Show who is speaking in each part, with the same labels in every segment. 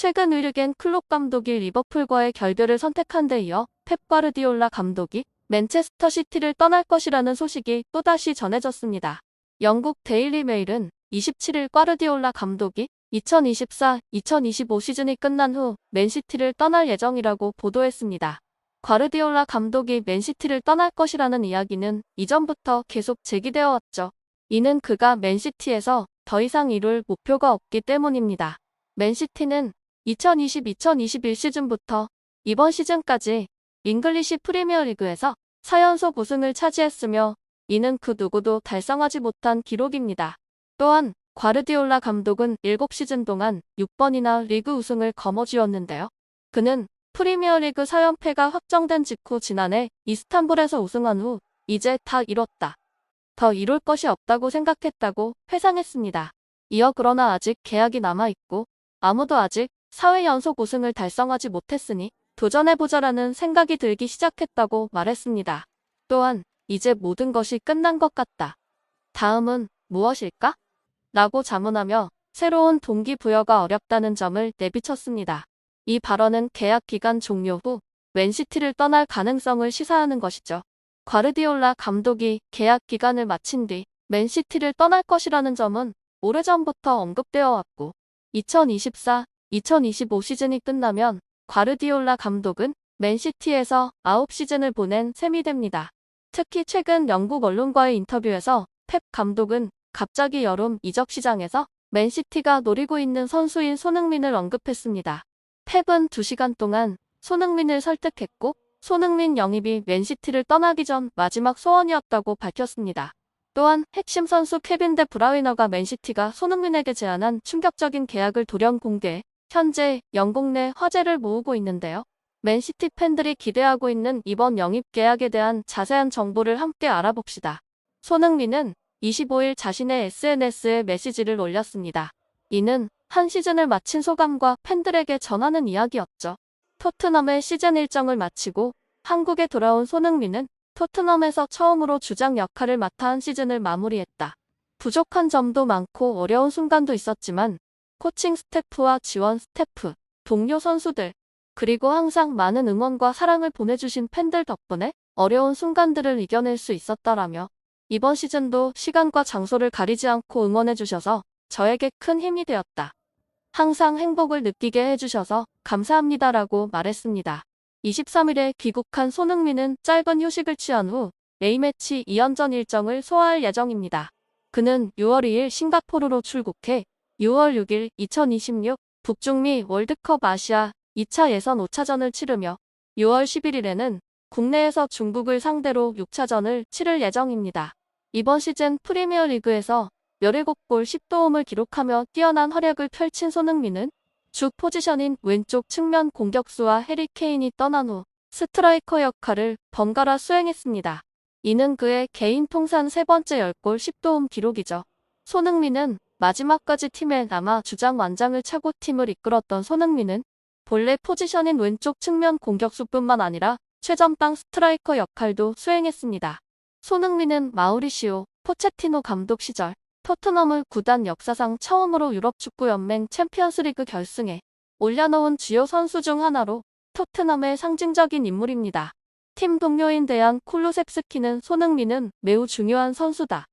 Speaker 1: 최근 유르겐 클롭 감독이 리버풀과의 결별을 선택한 데 이어 펩 과르디올라 감독이 맨체스터 시티를 떠날 것이라는 소식이 또다시 전해졌습니다. 영국 데일리 메일은 27일 과르디올라 감독이 2024-2025 시즌이 끝난 후 맨시티를 떠날 예정이라고 보도했습니다. 과르디올라 감독이 맨시티를 떠날 것이라는 이야기는 이전부터 계속 제기되어 왔죠. 이는 그가 맨시티에서 더 이상 이룰 목표가 없기 때문입니다. 맨시티는 2020-2021 시즌부터 이번 시즌까지 잉글리시 프리미어리그에서 4연속 우승을 차지했으며 이는 그 누구도 달성하지 못한 기록입니다. 또한 과르디올라 감독은 7시즌 동안 6번이나 리그 우승을 거머쥐었는데요. 그는 프리미어리그 4연패가 확정된 직후 지난해 이스탄불에서 우승한 후 이제 다 이뤘다. 더 이룰 것이 없다고 생각했다고 회상했습니다. 이어 그러나 아직 계약이 남아있고 아무도 아직 4회 연속 우승을 달성하지 못했으니 도전해보자라는 생각이 들기 시작했다고 말했습니다. 또한 이제 모든 것이 끝난 것 같다. 다음은 무엇일까? 라고 자문하며 새로운 동기부여가 어렵다는 점을 내비쳤습니다. 이 발언은 계약 기간 종료 후 맨시티를 떠날 가능성을 시사하는 것이죠. 과르디올라 감독이 계약 기간을 마친 뒤 맨시티를 떠날 것이라는 점은 오래전부터 언급되어 왔고 2024-2025 시즌이 끝나면 과르디올라 감독은 맨시티에서 9시즌을 보낸 셈이 됩니다. 특히 최근 영국 언론과의 인터뷰에서 펩 감독은 갑자기 여름 이적 시장에서 맨시티가 노리고 있는 선수인 손흥민을 언급했습니다. 펩은 2시간 동안 손흥민을 설득했고 손흥민 영입이 맨시티를 떠나기 전 마지막 소원이었다고 밝혔습니다. 또한 핵심 선수 케빈 데 브라위너가 맨시티가 손흥민에게 제안한 충격적인 계약을 돌연 공개해 현재 영국 내 화제를 모으고 있는데요. 맨시티 팬들이 기대하고 있는 이번 영입 계약에 대한 자세한 정보를 함께 알아봅시다. 손흥민은 25일 자신의 SNS에 메시지를 올렸습니다. 이는 한 시즌을 마친 소감과 팬들에게 전하는 이야기였죠. 토트넘의 시즌 일정을 마치고 한국에 돌아온 손흥민은 토트넘에서 처음으로 주장 역할을 맡아 한 시즌을 마무리했다. 부족한 점도 많고 어려운 순간도 있었지만 코칭 스태프와 지원 스태프, 동료 선수들, 그리고 항상 많은 응원과 사랑을 보내주신 팬들 덕분에 어려운 순간들을 이겨낼 수 있었다라며 이번 시즌도 시간과 장소를 가리지 않고 응원해주셔서 저에게 큰 힘이 되었다. 항상 행복을 느끼게 해주셔서 감사합니다라고 말했습니다. 23일에 귀국한 손흥민은 짧은 휴식을 취한 후 A매치 2연전 일정을 소화할 예정입니다. 그는 6월 2일 싱가포르로 출국해 6월 6일 2026 북중미 월드컵 아시아 2차 예선 5차전을 치르며 6월 11일에는 국내에서 중국을 상대로 6차전을 치를 예정입니다. 이번 시즌 프리미어리그에서 17골 10도움을 기록하며 뛰어난 활약을 펼친 손흥민은 주 포지션인 왼쪽 측면 공격수와 해리 케인이 떠난 후 스트라이커 역할을 번갈아 수행했습니다. 이는 그의 개인 통산 3번째 10골 10도움 기록이죠. 손흥민은 마지막까지 팀에 남아 주장 완장을 차고 팀을 이끌었던 손흥민은 본래 포지션인 왼쪽 측면 공격수뿐만 아니라 최전방 스트라이커 역할도 수행했습니다. 손흥민은 마우리시오 포체티노 감독 시절 토트넘을 구단 역사상 처음으로 유럽축구연맹 챔피언스리그 결승에 올려놓은 주요 선수 중 하나로 토트넘의 상징적인 인물입니다. 팀 동료인 데안 쿨루셉스키는 손흥민은 매우 중요한 선수다.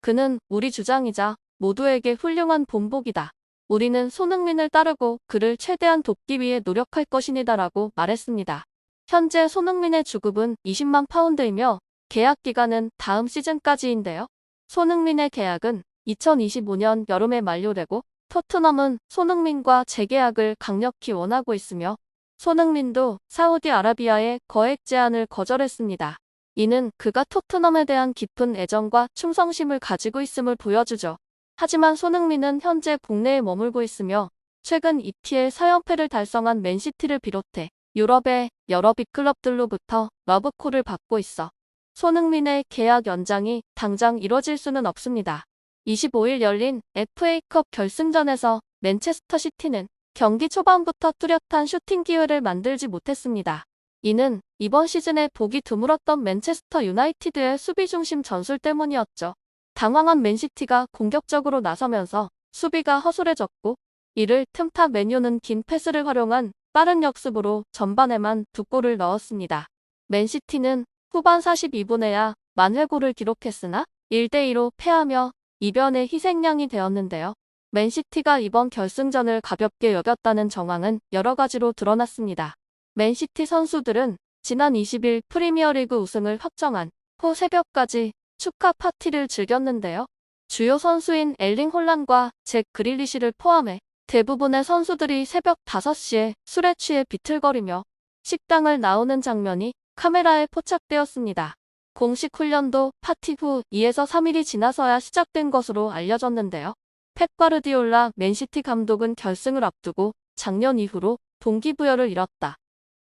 Speaker 1: 그는 우리 주장이자 모두에게 훌륭한 본보기다. 우리는 손흥민을 따르고 그를 최대한 돕기 위해 노력할 것이니다라고 말했습니다. 현재 손흥민의 주급은 20만 파운드이며 계약 기간은 다음 시즌까지인데요. 손흥민의 계약은 2025년 여름에 만료되고 토트넘은 손흥민과 재계약을 강력히 원하고 있으며 손흥민도 사우디아라비아의 거액 제안을 거절했습니다. 이는 그가 토트넘에 대한 깊은 애정과 충성심을 가지고 있음을 보여주죠. 하지만 손흥민은 현재 국내에 머물고 있으며 최근 EPL 4연패를 달성한 맨시티를 비롯해 유럽의 여러 빅클럽들로부터 러브콜을 받고 있어 손흥민의 계약 연장이 당장 이뤄질 수는 없습니다. 25일 열린 FA컵 결승전에서 맨체스터 시티는 경기 초반부터 뚜렷한 슈팅 기회를 만들지 못했습니다. 이는 이번 시즌에 보기 드물었던 맨체스터 유나이티드의 수비 중심 전술 때문이었죠. 당황한 맨시티가 공격적으로 나서면서 수비가 허술해졌고 이를 틈타 맨유는 긴 패스를 활용한 빠른 역습으로 전반에만 2골을 넣었습니다. 맨시티는 후반 42분에야 만회골을 기록했으나 1대2로 패하며 이변의 희생양이 되었는데요. 맨시티가 이번 결승전을 가볍게 여겼다는 정황은 여러 가지로 드러났습니다. 맨시티 선수들은 지난 20일 프리미어리그 우승을 확정한 후 새벽까지 축하 파티를 즐겼는데요. 주요 선수인 엘링 홀란과 잭 그릴리시를 포함해 대부분의 선수들이 새벽 5시에 술에 취해 비틀거리며 식당을 나오는 장면이 카메라에 포착되었습니다. 공식 훈련도 파티 후 2에서 3일이 지나서야 시작된 것으로 알려졌는데요. 펩 과르디올라 맨시티 감독은 결승을 앞두고 작년 이후로 동기부여를 잃었다.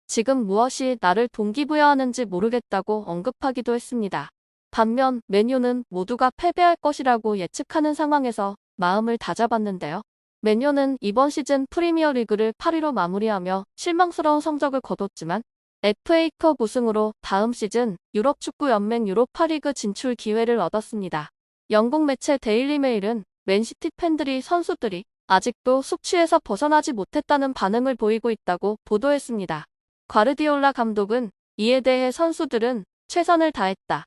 Speaker 1: 지금 무엇이 나를 동기부여하는지 모르겠다고 언급하기도 했습니다. 반면 맨유는 모두가 패배할 것이라고 예측하는 상황에서 마음을 다잡았는데요. 맨유는 이번 시즌 프리미어리그를 8위로 마무리하며 실망스러운 성적을 거뒀지만 FA컵 우승으로 다음 시즌 유럽축구연맹 유로파리그 진출 기회를 얻었습니다. 영국 매체 데일리 메일은 맨시티 팬들이 선수들이 아직도 숙취에서 벗어나지 못했다는 반응을 보이고 있다고 보도했습니다. 과르디올라 감독은 이에 대해 선수들은 최선을 다했다.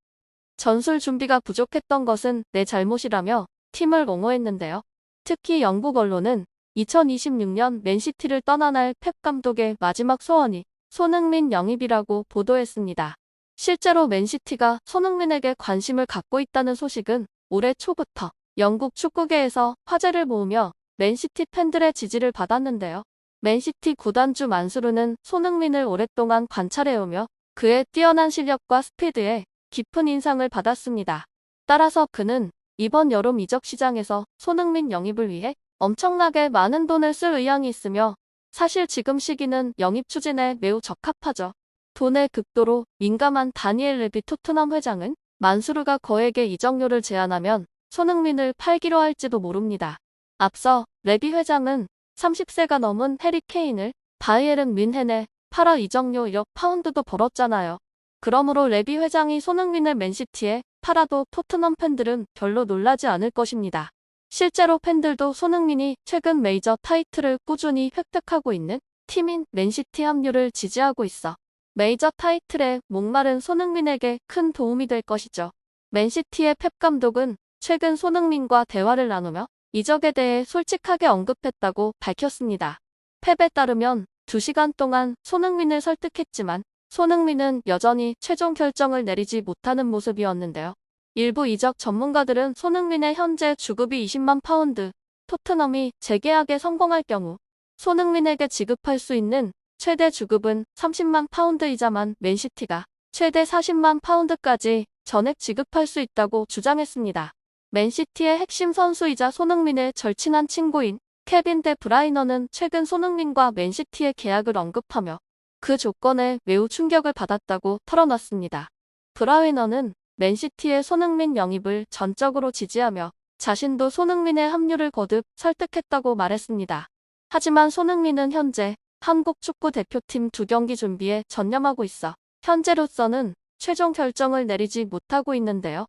Speaker 1: 전술 준비가 부족했던 것은 내 잘못이라며 팀을 옹호했는데요. 특히 영국 언론은 2026년 맨시티를 떠나날 펩 감독의 마지막 소원이 손흥민 영입이라고 보도했습니다. 실제로 맨시티가 손흥민에게 관심을 갖고 있다는 소식은 올해 초부터 영국 축구계에서 화제를 모으며 맨시티 팬들의 지지를 받았는데요. 맨시티 구단주 만수르는 손흥민을 오랫동안 관찰해오며 그의 뛰어난 실력과 스피드에 깊은 인상을 받았습니다. 따라서 그는 이번 여름 이적 시장에서 손흥민 영입을 위해 엄청나게 많은 돈을 쓸 의향이 있으며 사실 지금 시기는 영입 추진에 매우 적합하죠. 돈에 극도로 민감한 다니엘 레비 토트넘 회장은 만수르가 거액의 이적료를 제안하면 손흥민을 팔기로 할지도 모릅니다. 앞서 레비 회장은 30세가 넘은 해리 케인을 바이에른 뮌헨에 팔아 이적료 1억 파운드도 벌었잖아요. 그러므로 레비 회장이 손흥민을 맨시티에 팔아도 토트넘 팬들은 별로 놀라지 않을 것입니다. 실제로 팬들도 손흥민이 최근 메이저 타이틀을 꾸준히 획득하고 있는 팀인 맨시티 합류를 지지하고 있어 메이저 타이틀에 목마른 손흥민에게 큰 도움이 될 것이죠. 맨시티의 펩 감독은 최근 손흥민과 대화를 나누며 이적에 대해 솔직하게 언급했다고 밝혔습니다. 펩에 따르면 2시간 동안 손흥민을 설득했지만 손흥민은 여전히 최종 결정을 내리지 못하는 모습이었는데요. 일부 이적 전문가들은 손흥민의 현재 주급이 20만 파운드, 토트넘이 재계약에 성공할 경우 손흥민에게 지급할 수 있는 최대 주급은 30만 파운드이자만 맨시티가 최대 40만 파운드까지 전액 지급할 수 있다고 주장했습니다. 맨시티의 핵심 선수이자 손흥민의 절친한 친구인 케빈 데 브라이너는 최근 손흥민과 맨시티의 계약을 언급하며 그 조건에 매우 충격을 받았다고 털어놨습니다. 브라이너는 맨시티의 손흥민 영입을 전적으로 지지하며 자신도 손흥민의 합류를 거듭 설득했다고 말했습니다. 하지만 손흥민은 현재 한국 축구 대표팀 2경기 준비에 전념하고 있어 현재로서는 최종 결정을 내리지 못하고 있는데요.